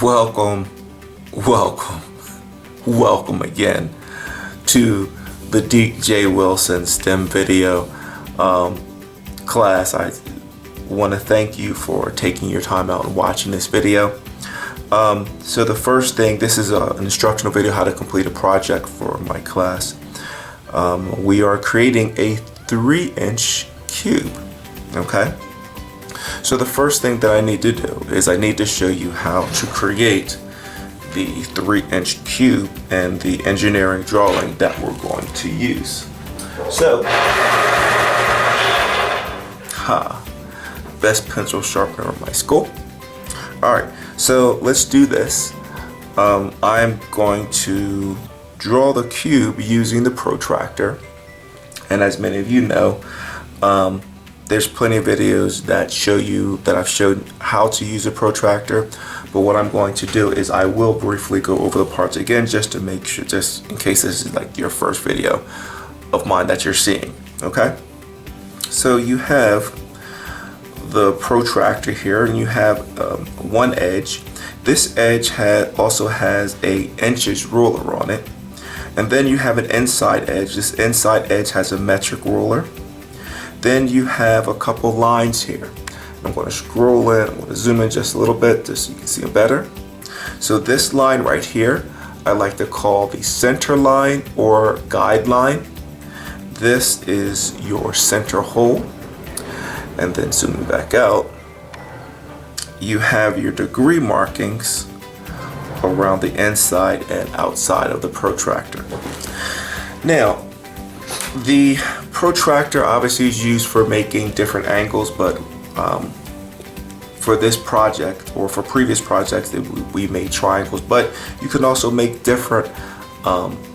Welcome, welcome, welcome again to the DJ Wilson STEM video class. I want to thank you for taking your time out and watching this video. So the first thing, this is an instructional video how to complete a project for my class. We are creating a 3-inch cube, okay? So the first thing that I need to do is I need to show you how to create the 3-inch cube and the engineering drawing that we're going to use. So, best pencil sharpener in my school. Alright, so let's do this. I'm going to draw the cube using the protractor, and as many of you know, there's plenty of videos that I've shown how to use a protractor, but what I'm going to do is I will briefly go over the parts again just to make sure, just in case this is like your first video of mine that you're seeing, okay? So you have the protractor here, and you have one edge. This edge also has a inches ruler on it, and then you have an inside edge. This inside edge has a metric ruler. Then you have a couple lines here. I'm going to scroll in, I'm going to zoom in just a little bit just so you can see them better. So this line right here, I like to call the center line or guide line. This is your center hole. And then zooming back out, you have your degree markings around the inside and outside of the protractor. Now, the protractor obviously is used for making different angles, but for this project or for previous projects we made triangles, but you can also make different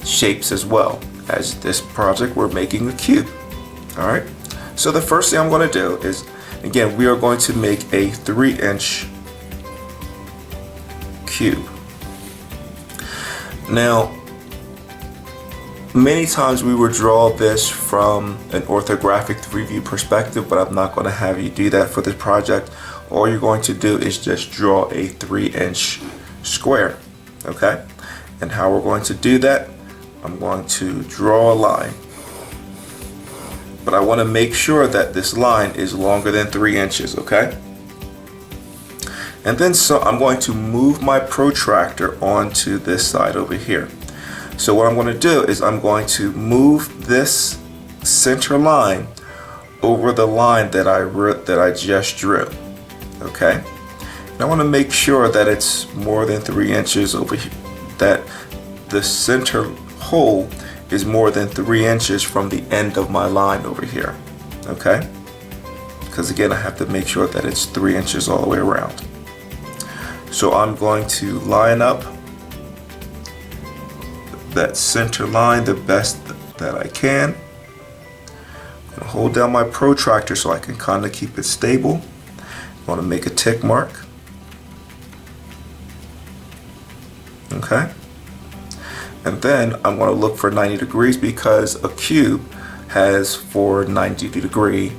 shapes as well. As this project, we're making a cube. Alright, so the first thing I'm going to do is, again, we are going to make a 3-inch cube. Now, many times we would draw this from an orthographic 3-view perspective, but I'm not going to have you do that for this project. All you're going to do is just draw a 3-inch square, okay? And how we're going to do that, I'm going to draw a line. But I want to make sure that this line is longer than 3 inches, okay? And then I'm going to move my protractor onto this side over here. So what I'm going to do is I'm going to move this center line over the line that I just drew, okay? And I want to make sure that it's more than 3 inches over here, that the center hole is more than 3 inches from the end of my line over here, okay? Because again, I have to make sure that it's 3 inches all the way around. So I'm going to line up that center line the best that I can. I'm going to hold down my protractor so I can kind of keep it stable. I want to make a tick mark. Okay. And then I'm going to look for 90 degrees because a cube has 4 90-degree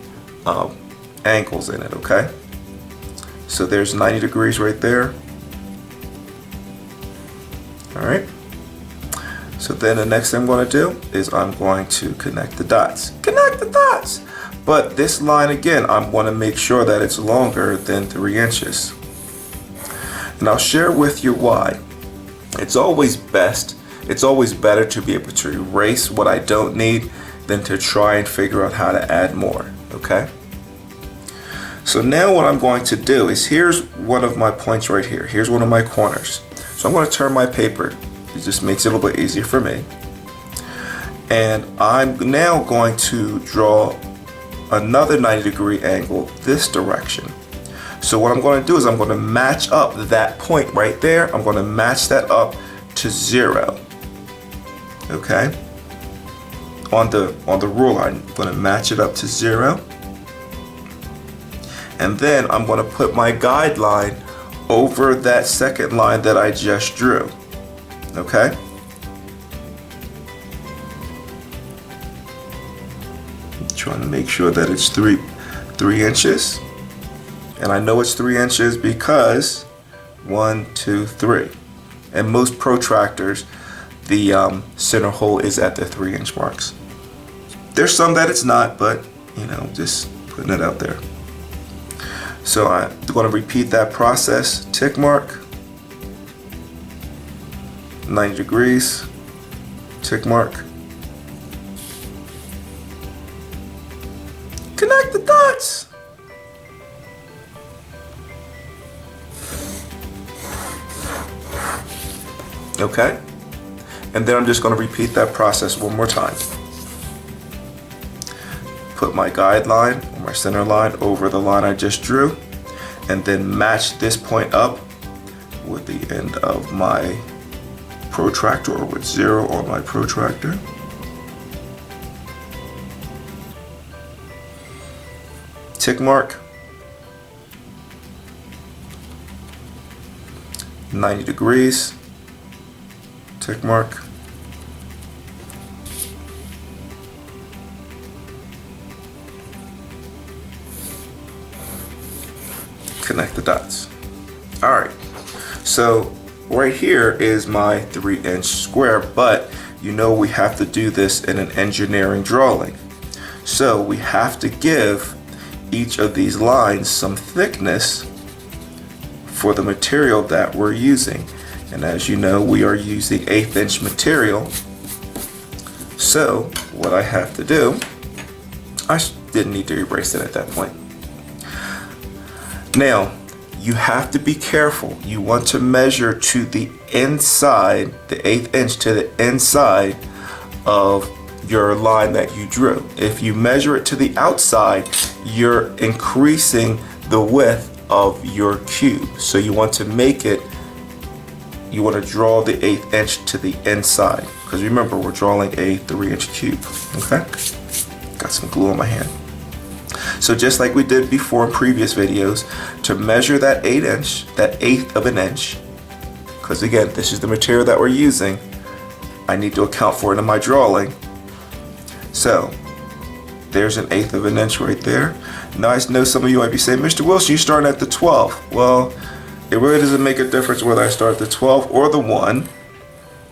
angles in it, okay? So there's 90 degrees right there. Alright. So then the next thing I'm going to do is I'm going to connect the dots. Connect the dots! But this line again, I'm going to make sure that it's longer than 3 inches. And I'll share with you why. It's always better to be able to erase what I don't need than to try and figure out how to add more, okay? So now what I'm going to do is, here's one of my points right here. Here's one of my corners. So I'm going to turn my paper. It just makes it a little bit easier for me. And I'm now going to draw another 90-degree angle this direction. So what I'm going to do is I'm going to match up that point right there. I'm going to match that up to 0. Okay? On the ruler, I'm going to match it up to 0. And then I'm going to put my guideline over that second line that I just drew. Okay? Trying to make sure that it's 3 inches. And I know it's 3 inches because 1, 2, 3. And most protractors, the center hole is at the 3-inch marks. There's some that it's not, but you know, just putting it out there. So I'm going to repeat that process. Tick mark, 90 degrees, tick mark. Connect the dots. Okay, and then I'm just going to repeat that process one more time. Put my guide line or my center line over the line I just drew, and then match this point up with the end of my protractor, or with 0 on my protractor. Tick mark, 90 degrees, tick mark, connect the dots. Alright, so right here is my 3-inch square, but you know we have to do this in an engineering drawing. So we have to give each of these lines some thickness for the material that we're using. And as you know, we are using 1/8-inch material. So what I have to do, I didn't need to erase it at that point. Now, you have to be careful. You want to measure to the inside, the 1/8 inch to the inside of your line that you drew. If you measure it to the outside, you're increasing the width of your cube. So you want to make it, you want to draw the 1/8 inch to the inside. Because remember, we're drawing a 3-inch cube, okay? Got some glue on my hand. So just like we did before in previous videos, to measure that 1/8 inch, that 1/8 of an inch, because again, this is the material that we're using, I need to account for it in my drawing. So there's an 1/8 of an inch right there. Now I know some of you might be saying, Mr. Wilson, you're starting at the 12. Well, it really doesn't make a difference whether I start at the 12 or the 1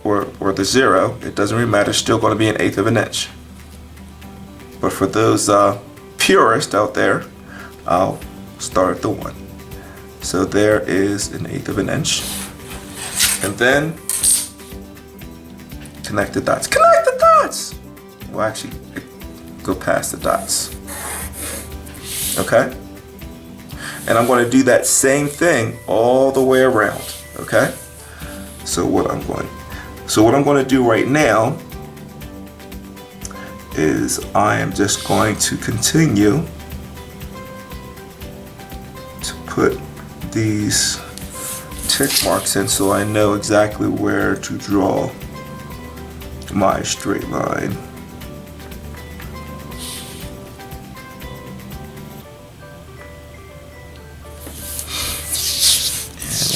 or the 0. It doesn't really matter. It's still going to be an 1/8 of an inch. But for those purists out there, I'll start at the 1. So there is an 1/8 of an inch. And then connect the dots. Connect the dots! Well, actually, go past the dots. Okay? And I'm going to do that same thing all the way around. Okay? So what I'm going to do right now is I am just going to continue to put these tick marks in so I know exactly where to draw my straight line.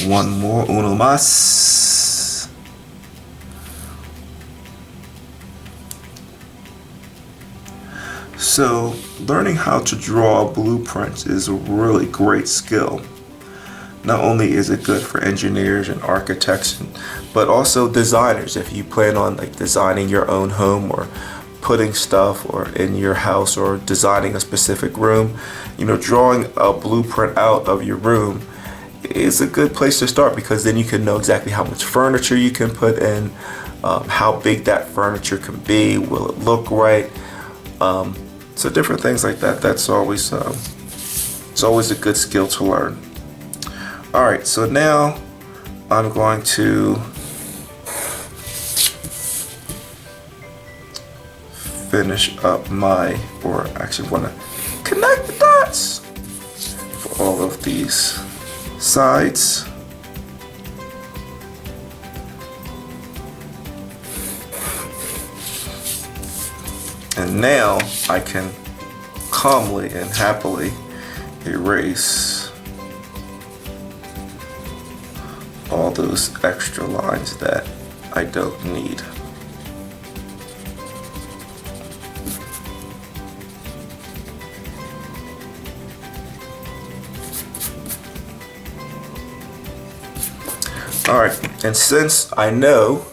And one more, uno más. So learning how to draw blueprints is a really great skill. Not only is it good for engineers and architects, but also designers. If you plan on like designing your own home or putting stuff or in your house or designing a specific room, you know, drawing a blueprint out of your room is a good place to start, because then you can know exactly how much furniture you can put in, how big that furniture can be, will it look right, so different things like that. That's always it's always a good skill to learn. Alright, so now I'm going to finish up my, or actually want to connect the dots for all of these sides. And now I can calmly and happily erase all those extra lines that I don't need. Alright, and since I know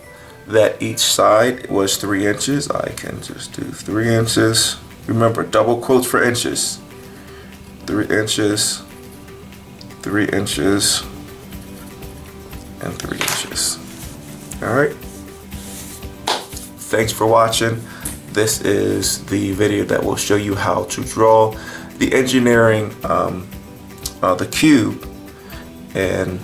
that each side was 3 inches, I can just do 3 inches. Remember, double quotes for inches. 3 inches, 3 inches, and 3 inches. Alright. Thanks for watching. This is the video that will show you how to draw the engineering, the cube, and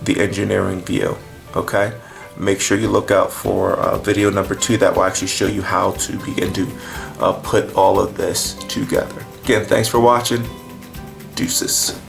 the engineering view. Okay? Make sure you look out for video number 2 that will actually show you how to begin to put all of this together. Again, thanks for watching. Deuces.